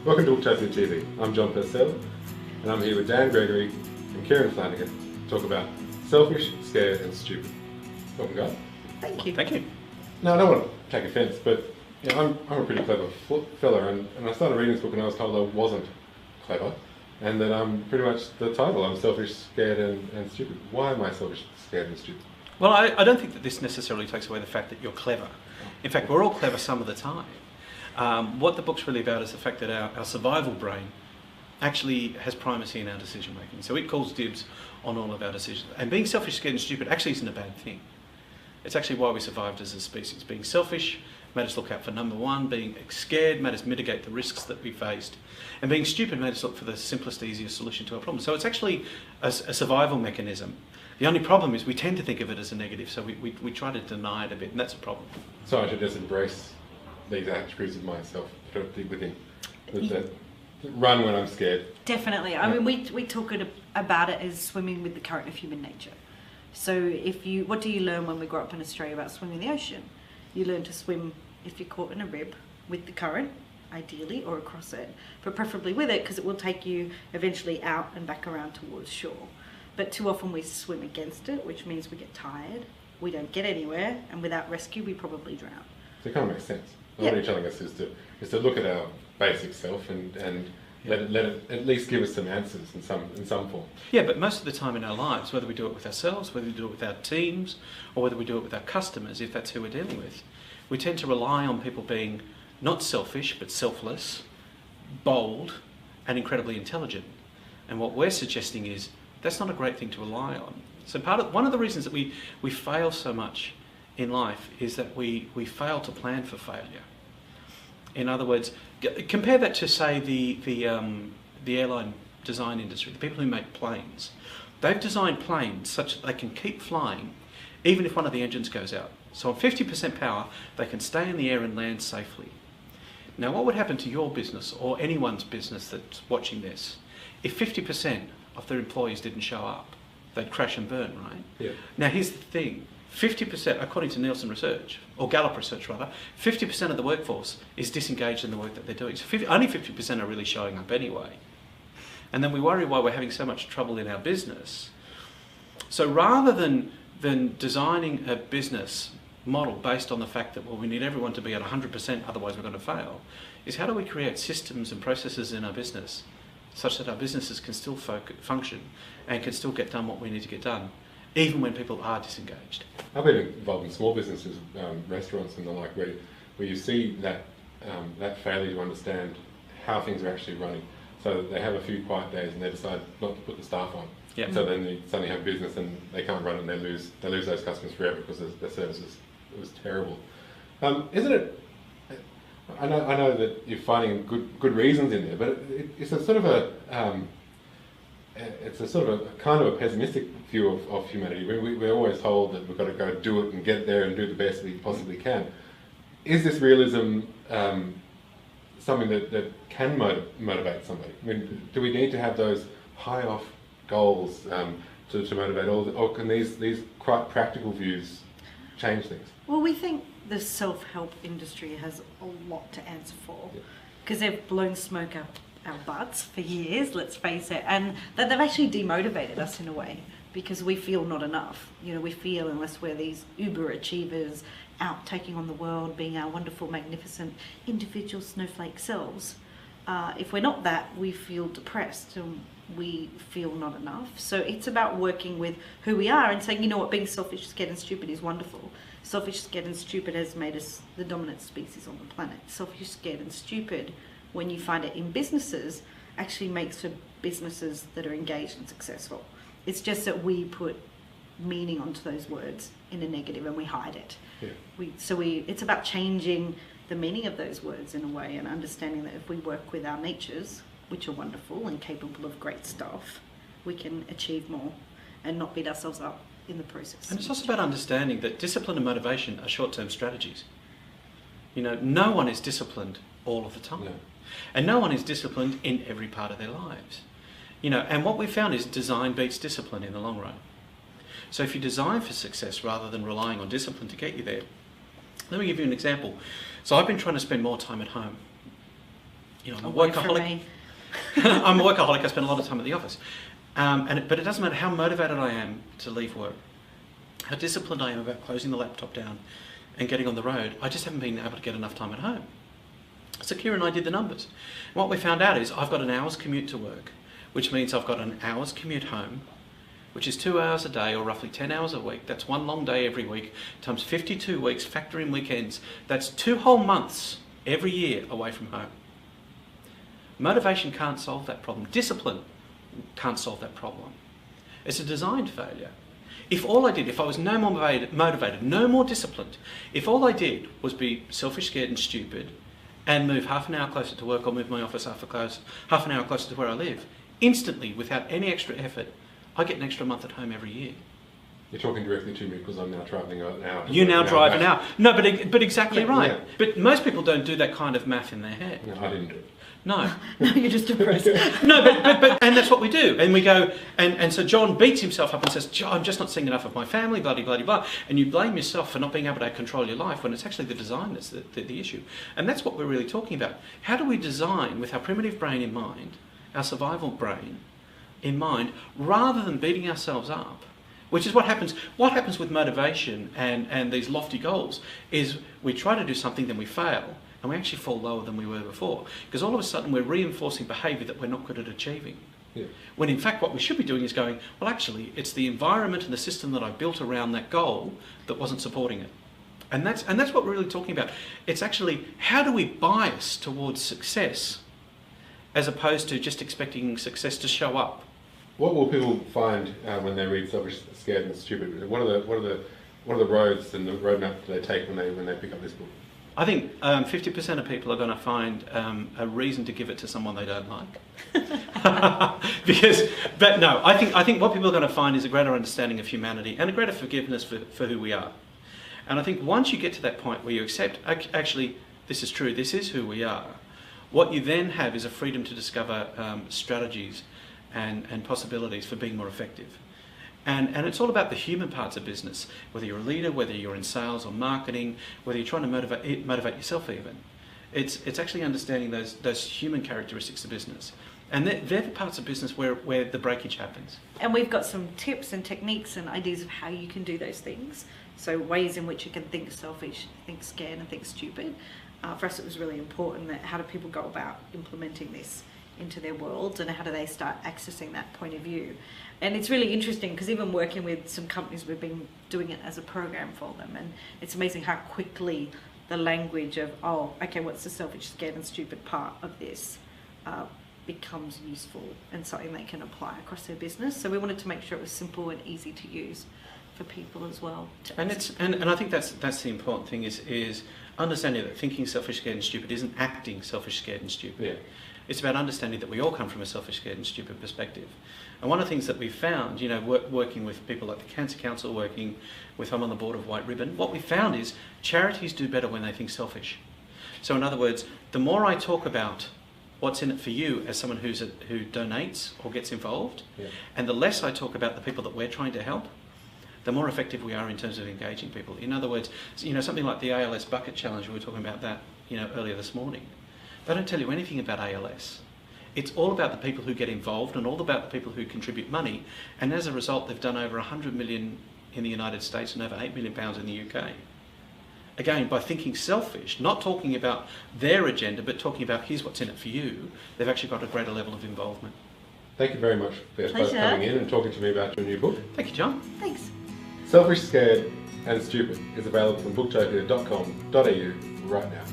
Welcome to Bookchasing TV. I'm John Purcell, and I'm here with Dan Gregory and Kieran Flanagan to talk about selfish, scared, and stupid. Welcome, guys. Thank you. Thank you. Now, I don't want to take offence, but you know, I'm a pretty clever fella, and I started reading this book and I was told I wasn't clever, and that I'm pretty much the title. I'm selfish, scared, and stupid. Why am I selfish, scared, and stupid? Well, I don't think that this necessarily takes away the fact that you're clever. In fact, we're all clever some of the time. What the book's really about is the fact that our survival brain actually has primacy in our decision making. So it calls dibs on all of our decisions. And being selfish, scared and stupid actually isn't a bad thing. It's actually why we survived as a species. Being selfish made us look out for number one. Being scared made us mitigate the risks that we faced. And being stupid made us look for the simplest, easiest solution to our problem. So it's actually a survival mechanism. The only problem is we tend to think of it as a negative, so we try to deny it a bit, and that's a problem. So I should just embrace these attributes of myself within. That run when I'm scared. Definitely. I mean, we talk about it as swimming with the current of human nature. So what do you learn when we grow up in Australia about swimming the ocean? You learn to swim if you're caught in a rib with the current, ideally, or across it, but preferably with it because it will take you eventually out and back around towards shore. But too often we swim against it, which means we get tired, we don't get anywhere, and without rescue we probably drown. So it kind of makes sense. What you're telling us is to look at our basic self and let it at least give us some answers in some form. Yeah, but most of the time in our lives, whether we do it with ourselves, whether we do it with our teams, or whether we do it with our customers, if that's who we're dealing with, we tend to rely on people being not selfish, but selfless, bold, and incredibly intelligent. And what we're suggesting is that's not a great thing to rely on. So one of the reasons that we fail so much in life is that we fail to plan for failure. In other words, compare that to, say, the airline design industry, the people who make planes. They've designed planes such that they can keep flying even if one of the engines goes out. So on 50% power, they can stay in the air and land safely. Now, what would happen to your business or anyone's business that's watching this if 50% of their employees didn't show up? They'd crash and burn, right? Yeah. Now, here's the thing. 50%, according to Nielsen research, or Gallup research rather, 50% of the workforce is disengaged in the work that they're doing. So only 50% are really showing up anyway. And then we worry why we're having so much trouble in our business. So rather than designing a business model based on the fact that, well, we need everyone to be at 100%, otherwise we're going to fail, is how do we create systems and processes in our business such that our businesses can still function and can still get done what we need to get done, even when people are disengaged. I've been involved in small businesses, restaurants and the like, where you see that failure to understand how things are actually running. So they have a few quiet days and they decide not to put the staff on. Yep. So then they suddenly have business and they can't run it and they lose those customers forever because their service was terrible. Isn't it? I know that you're finding good reasons in there, but it's a sort of a kind of a pessimistic view of humanity. We're always told that we've got to go do it and get there and do the best we possibly can. Is this realism something that can motivate somebody? I mean, do we need to have those high off goals to motivate or can these quite practical views change things? Well, we think the self-help industry has a lot to answer for because they've blown smoke up our butts for years, let's face it, and that they've actually demotivated us in a way because we feel not enough. You know, we feel unless we're these uber achievers out taking on the world, being our wonderful, magnificent individual snowflake selves, if we're not that, we feel depressed and we feel not enough. So it's about working with who we are and saying, you know what, being selfish, scared and stupid is wonderful. Selfish, scared and stupid has made us the dominant species on the planet. Selfish, scared and stupid, when you find it in businesses, actually makes for businesses that are engaged and successful. It's just that we put meaning onto those words in a negative and we hide it. Yeah. It's about changing the meaning of those words in a way and understanding that if we work with our natures, which are wonderful and capable of great stuff, we can achieve more and not beat ourselves up in the process. And it's also about understanding that discipline and motivation are short-term strategies. You know, no one is disciplined all of the time. No. And no one is disciplined in every part of their lives. You know, and what we found is design beats discipline in the long run. So if you design for success rather than relying on discipline to get you there, let me give you an example. So I've been trying to spend more time at home. I'm a Away from workaholic. me. I'm a workaholic. I spend a lot of time at the office, but it doesn't matter how motivated I am to leave work, how disciplined I am about closing the laptop down and getting on the road. I just haven't been able to get enough time at home. So Kieran and I did the numbers. What we found out is I've got an hour's commute to work, which means I've got an hour's commute home, which is 2 hours a day, or roughly 10 hours a week. That's one long day every week, times 52 weeks, factor in weekends. That's 2 whole months every year away from home. Motivation can't solve that problem. Discipline can't solve that problem. It's a design failure. If I was no more motivated, no more disciplined, if all I did was be selfish, scared and stupid and move half an hour closer to work or move my office half an hour closer to where I live, instantly, without any extra effort, I get an extra month at home every year. You're talking directly to me because I'm now travelling an hour. You now drive an hour. No, but exactly right. Yeah. But most people don't do that kind of math in their head. No, I didn't do it. No. No, you're just depressed. No, but and that's what we do. And we go, and so John beats himself up and says, I'm just not seeing enough of my family, blah, blah, blah, blah. And you blame yourself for not being able to control your life when it's actually the design that's the issue. And that's what we're really talking about. How do we design with our primitive brain in mind, our survival brain in mind, rather than beating ourselves up? Which is what happens. What happens with motivation and these lofty goals is we try to do something, then we fail, and we actually fall lower than we were before. Because all of a sudden we're reinforcing behaviour that we're not good at achieving. Yeah. When in fact what we should be doing is going, well actually it's the environment and the system that I built around that goal that wasn't supporting it. And that's what we're really talking about. It's actually how do we bias towards success as opposed to just expecting success to show up. What will people find when they read Selfish, Scared and Stupid? What are the roads and the roadmap that they take when they pick up this book? I think 50% of people are going to find a reason to give it to someone they don't like. I think what people are going to find is a greater understanding of humanity and a greater forgiveness for who we are. And I think once you get to that point where you accept, actually, this is true, this is who we are, what you then have is a freedom to discover strategies and possibilities for being more effective. And it's all about the human parts of business, whether you're a leader, whether you're in sales or marketing, whether you're trying to motivate yourself even. It's actually understanding those human characteristics of business. And they're the parts of business where the breakage happens. And we've got some tips and techniques and ideas of how you can do those things. So ways in which you can think selfish, think scared and think stupid. For us it was really important that how do people go about implementing this into their world and how do they start accessing that point of view. And it's really interesting because even working with some companies, we've been doing it as a program for them, and it's amazing how quickly the language of, oh, okay, what's the selfish, scared and stupid part of this becomes useful and something they can apply across their business. So we wanted to make sure it was simple and easy to use for people as well. And I think that's the important thing is understanding that thinking selfish, scared and stupid isn't acting selfish, scared and stupid. Yeah. It's about understanding that we all come from a selfish, scared and stupid perspective. And one of the things that we've found, working with people like the Cancer Council, working with I'm on the board of White Ribbon, what we found is charities do better when they think selfish. So in other words, the more I talk about what's in it for you as someone who donates or gets involved, yeah, and the less I talk about the people that we're trying to help, the more effective we are in terms of engaging people. In other words, something like the ALS Bucket Challenge, we were talking about that earlier this morning. They don't tell you anything about ALS. It's all about the people who get involved and all about the people who contribute money. And as a result, they've done over 100 million in the United States and over £8 million in the UK. Again, by thinking selfish, not talking about their agenda, but talking about here's what's in it for you, they've actually got a greater level of involvement. Thank you very much for both coming in and talking to me about your new book. Thank you, John. Thanks. Selfish, Scared and Stupid is available from booktopia.com.au right now.